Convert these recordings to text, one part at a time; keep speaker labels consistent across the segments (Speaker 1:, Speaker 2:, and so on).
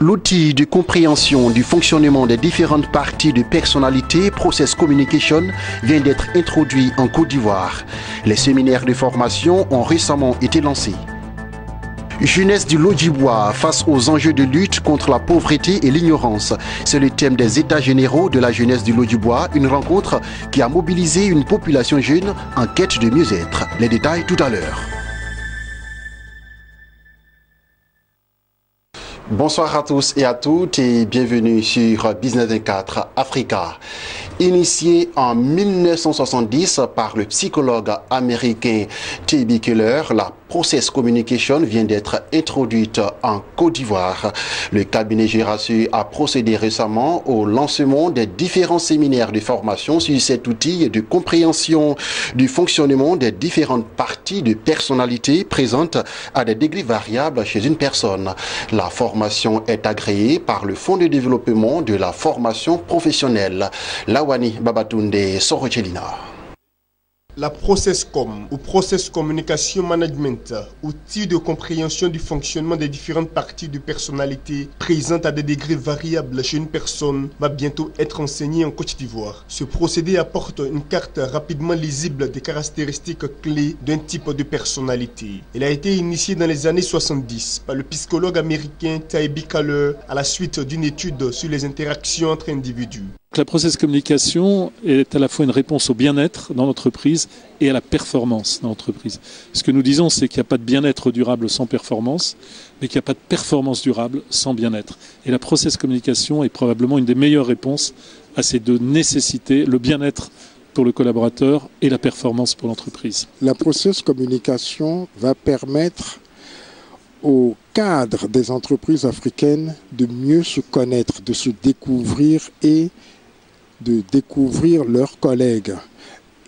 Speaker 1: L'outil de compréhension du fonctionnement des différentes parties de personnalité, Process Communication, vient d'être introduit en Côte d'Ivoire. Les séminaires de formation ont récemment été lancés. Jeunesse du Lodjibois face aux enjeux de lutte contre la pauvreté et l'ignorance. C'est le thème des États généraux de la jeunesse du Lodjibois, une rencontre qui a mobilisé une population jeune en quête de mieux-être. Les détails tout à l'heure. Bonsoir à tous et à toutes et bienvenue sur Business 24 Africa. Initié en 1970 par le psychologue américain T.B. Keller, la Process Communication vient d'être introduite en Côte d'Ivoire. Le cabinet Girassu a procédé récemment au lancement des différents séminaires de formation sur cet outil de compréhension du fonctionnement des différentes parties de personnalité présentes à des degrés variables chez une personne. La formation est agréée par le Fonds de développement de la formation professionnelle. Lawani Babatunde Sorochelina.
Speaker 2: La ProcessCom ou Process Communication Management, outil de compréhension du fonctionnement des différentes parties de personnalité présentes à des degrés variables chez une personne, va bientôt être enseigné en Côte d'Ivoire. Ce procédé apporte une carte rapidement lisible des caractéristiques clés d'un type de personnalité. Il a été initié dans les années 70 par le psychologue américain T.B. Keller à la suite d'une étude sur les interactions entre individus.
Speaker 3: La Process Communication est à la fois une réponse au bien-être dans l'entreprise et à la performance dans l'entreprise. Ce que nous disons, c'est qu'il n'y a pas de bien-être durable sans performance, mais qu'il n'y a pas de performance durable sans bien-être. Et la Process Communication est probablement une des meilleures réponses à ces deux nécessités, le bien-être pour le collaborateur et la performance pour l'entreprise.
Speaker 4: La Process Communication va permettre aux cadres des entreprises africaines de mieux se connaître, de se découvrir et de découvrir leurs collègues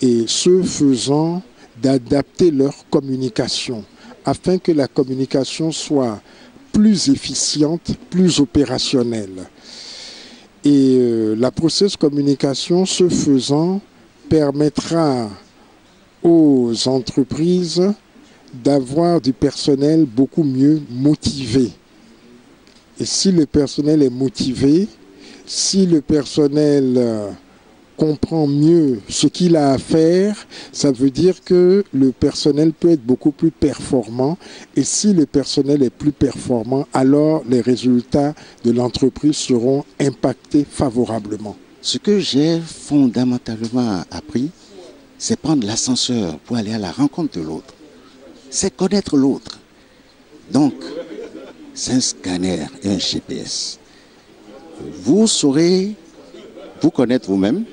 Speaker 4: et ce faisant d'adapter leur communication afin que la communication soit plus efficiente, plus opérationnelle. Et la Process Communication, ce faisant, permettra aux entreprises d'avoir du personnel beaucoup mieux motivé. Et si le personnel est motivé, si le personnel comprend mieux ce qu'il a à faire, ça veut dire que le personnel peut être beaucoup plus performant. Et si le personnel est plus performant, alors les résultats de l'entreprise seront impactés favorablement.
Speaker 5: Ce que j'ai fondamentalement appris, c'est prendre l'ascenseur pour aller à la rencontre de l'autre. C'est connaître l'autre. Donc, c'est un scanner et un GPS. Vous saurez vous connaître vous-même,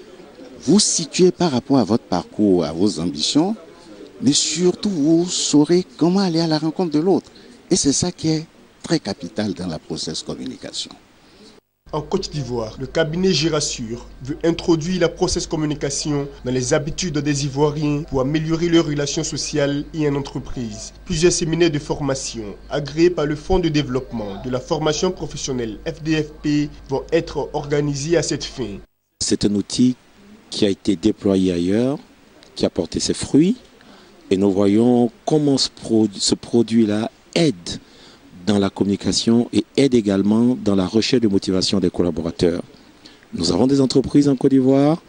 Speaker 5: vous situer par rapport à votre parcours, à vos ambitions, mais surtout vous saurez comment aller à la rencontre de l'autre. Et c'est ça qui est très capital dans la Process Communication.
Speaker 2: En Côte d'Ivoire, le cabinet Girassu veut introduire la Process Communication dans les habitudes des Ivoiriens pour améliorer leurs relations sociales et en entreprise. Plusieurs séminaires de formation agréés par le Fonds de développement de la formation professionnelle FDFP vont être organisés à cette fin.
Speaker 6: C'est un outil qui a été déployé ailleurs, qui a porté ses fruits et nous voyons comment ce produit-là aide dans la communication et aide également dans la recherche de motivation des collaborateurs. Nous avons des entreprises en Côte d'Ivoire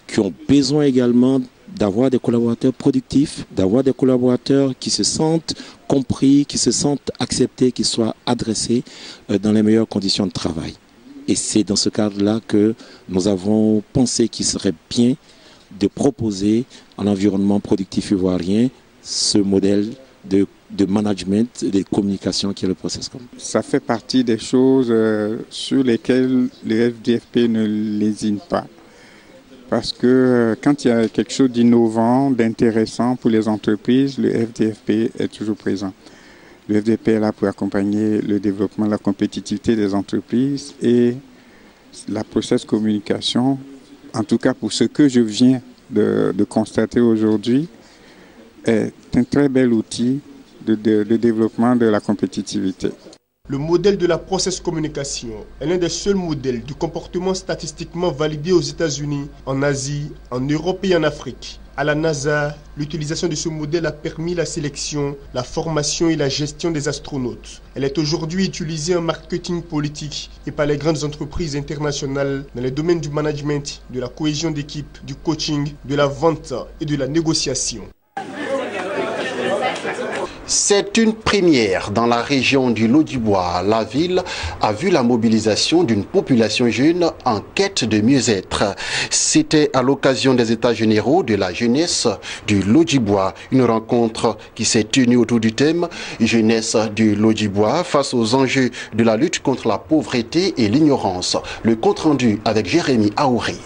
Speaker 6: qui ont besoin également d'avoir des collaborateurs productifs, d'avoir des collaborateurs qui se sentent compris, qui se sentent acceptés, qui soient adressés dans les meilleures conditions de travail. Et c'est dans ce cadre-là que nous avons pensé qu'il serait bien de proposer en environnement productif ivoirien ce modèle de management et de communication qui est le ProcessCom.
Speaker 7: Ça fait partie des choses sur lesquelles le FDFP ne lésine pas. Parce que quand il y a quelque chose d'innovant, d'intéressant pour les entreprises, le FDFP est toujours présent. Le FDFP est là pour accompagner le développement, la compétitivité des entreprises et la Process Communication, en tout cas pour ce que je viens de constater aujourd'hui, est un très bel outil de développement de la compétitivité.
Speaker 2: Le modèle de la Process Communication est l'un des seuls modèles du comportement statistiquement validé aux États-Unis, en Asie, en Europe et en Afrique. À la NASA, l'utilisation de ce modèle a permis la sélection, la formation et la gestion des astronautes. Elle est aujourd'hui utilisée en marketing politique et par les grandes entreprises internationales dans les domaines du management, de la cohésion d'équipe, du coaching, de la vente et de la négociation.
Speaker 1: C'est une première dans la région du Lot-du-Bois. La ville a vu la mobilisation d'une population jeune en quête de mieux-être. C'était à l'occasion des États généraux de la jeunesse du Lot-du-Bois. Une rencontre qui s'est tenue autour du thème « Jeunesse du Lot-du-Bois face aux enjeux de la lutte contre la pauvreté et l'ignorance ». Le compte-rendu avec Jérémy Aouri.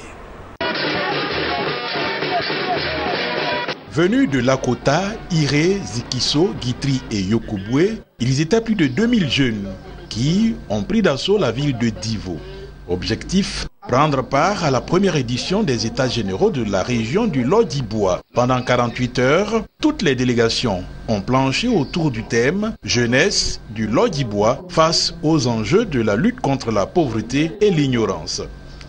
Speaker 8: Venus de Lakota, Iré, Zikiso, Guitry et Yokobwe, ils étaient plus de 2000 jeunes qui ont pris d'assaut la ville de Divo. Objectif, prendre part à la première édition des États généraux de la région du Lot-du-Bois. Pendant 48 heures, toutes les délégations ont planché autour du thème « Jeunesse du Lot-du-Bois face aux enjeux de la lutte contre la pauvreté et l'ignorance ».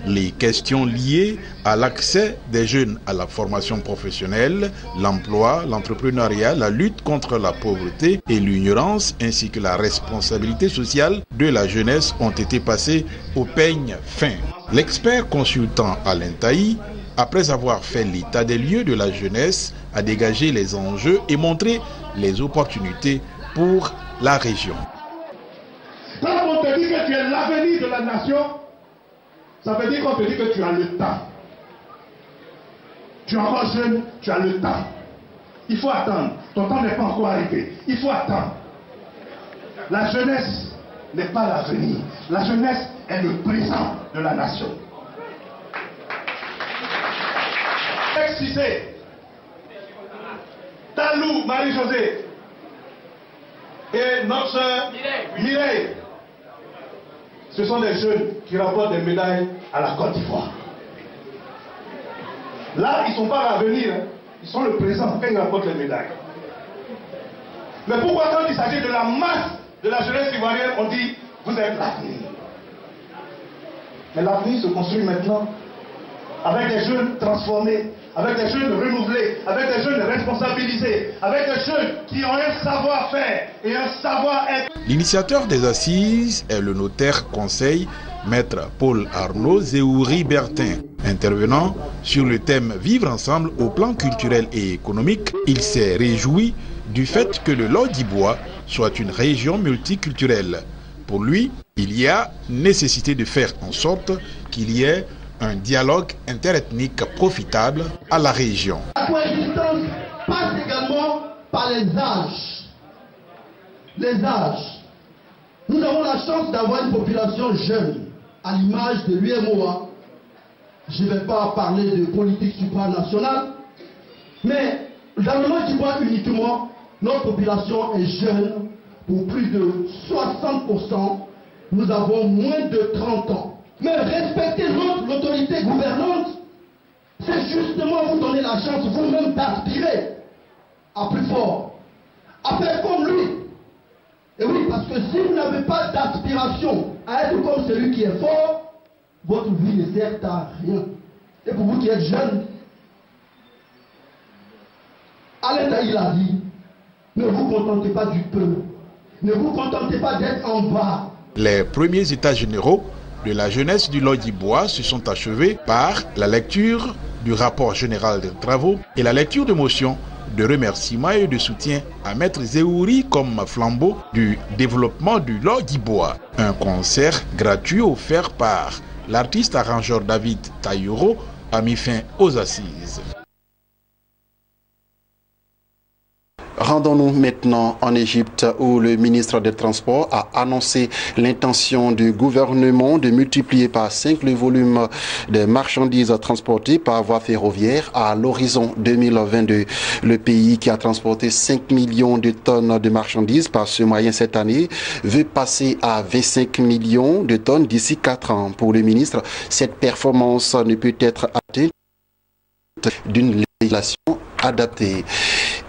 Speaker 8: Les questions liées à l'accès des jeunes à la formation professionnelle, l'emploi, l'entrepreneuriat, la lutte contre la pauvreté et l'ignorance, ainsi que la responsabilité sociale de la jeunesse ont été passées au peigne fin. L'expert consultant Alain Taï, après avoir fait l'état des lieux de la jeunesse, a dégagé les enjeux et montré les opportunités pour la région.
Speaker 9: Quand on te dit que tu es l'avenir de la nation, ça veut dire qu'on te dit que tu as le temps. Tu es encore jeune, tu as le temps. Il faut attendre. Ton temps n'est pas encore arrivé. Il faut attendre. La jeunesse n'est pas l'avenir. La jeunesse est le présent de la nation. Excité. Talou, Marie-Josée et notre sœur Mireille. Ce sont des jeunes qui remportent des médailles à la Côte d'Ivoire. Là, ils ne sont pas à l'avenir, hein. Ils sont le présent quand ils remportent les médailles. Mais pourquoi quand il s'agit de la masse de la jeunesse ivoirienne, on dit vous êtes l'avenir? Mais l'avenir se construit maintenant avec des jeunes transformés, avec des jeunes renouvelés, avec des jeunes responsabilisés, avec des jeunes qui ont un savoir-faire et un savoir-être.
Speaker 8: L'initiateur des assises est le notaire conseil Maître Paul Arnaud Zéhouri-Bertin. Intervenant sur le thème Vivre ensemble au plan culturel et économique, il s'est réjoui du fait que le Lot-du-Bois soit une région multiculturelle. Pour lui, il y a nécessité de faire en sorte qu'il y ait un dialogue interethnique profitable à la région.
Speaker 10: La coexistence passe également par les âges. Les âges. Nous avons la chance d'avoir une population jeune, à l'image de l'UMOA. Je ne vais pas parler de politique supranationale, mais dans le Lot-du-Bois uniquement, notre population est jeune. Pour plus de 60%, nous avons moins de 30 ans. Mais respecter l'autorité gouvernante, c'est justement vous donner la chance vous-même d'aspirer à plus fort, à faire comme lui. Et oui, parce que si vous n'avez pas d'aspiration à être comme celui qui est fort, votre vie ne sert à rien. Et pour vous qui êtes jeunes, Alain Taï a dit, ne vous contentez pas du peu, ne vous contentez pas d'être en bas.
Speaker 8: Les premiers états généraux de la jeunesse du Lot-du-Bois se sont achevés par la lecture du rapport général des travaux et la lecture de motions de remerciements et de soutien à Maître Zéhouri comme flambeau du développement du Lot-du-Bois. Un concert gratuit offert par l'artiste arrangeur David Tayoro a mis fin aux assises.
Speaker 1: Rendons-nous maintenant en Égypte où le ministre des Transports a annoncé l'intention du gouvernement de multiplier par 5 le volume de marchandises transportées par voie ferroviaire à l'horizon 2022. Le pays qui a transporté 5 millions de tonnes de marchandises par ce moyen cette année veut passer à 25 millions de tonnes d'ici 4 ans. Pour le ministre, cette performance ne peut être atteinte d'une législation adaptée.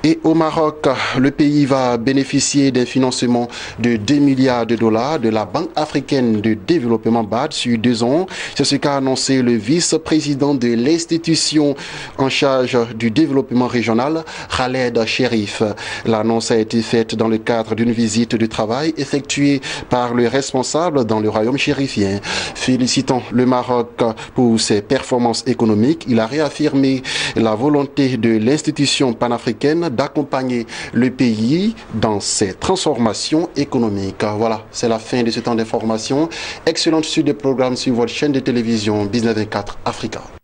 Speaker 1: Et au Maroc, le pays va bénéficier d'un financement de 2 milliards de dollars de la Banque africaine de développement BAD sur 2 ans. C'est ce qu'a annoncé le vice-président de l'institution en charge du développement régional, Khaled Cherif. L'annonce a été faite dans le cadre d'une visite de travail effectuée par le responsable dans le royaume chérifien. Félicitant le Maroc pour ses performances économiques, il a réaffirmé la volonté de l'institution panafricaine d'accompagner le pays dans ses transformations économiques. Voilà, c'est la fin de ce temps d'information. Excellente suite des programmes sur votre chaîne de télévision Business 24 Africa.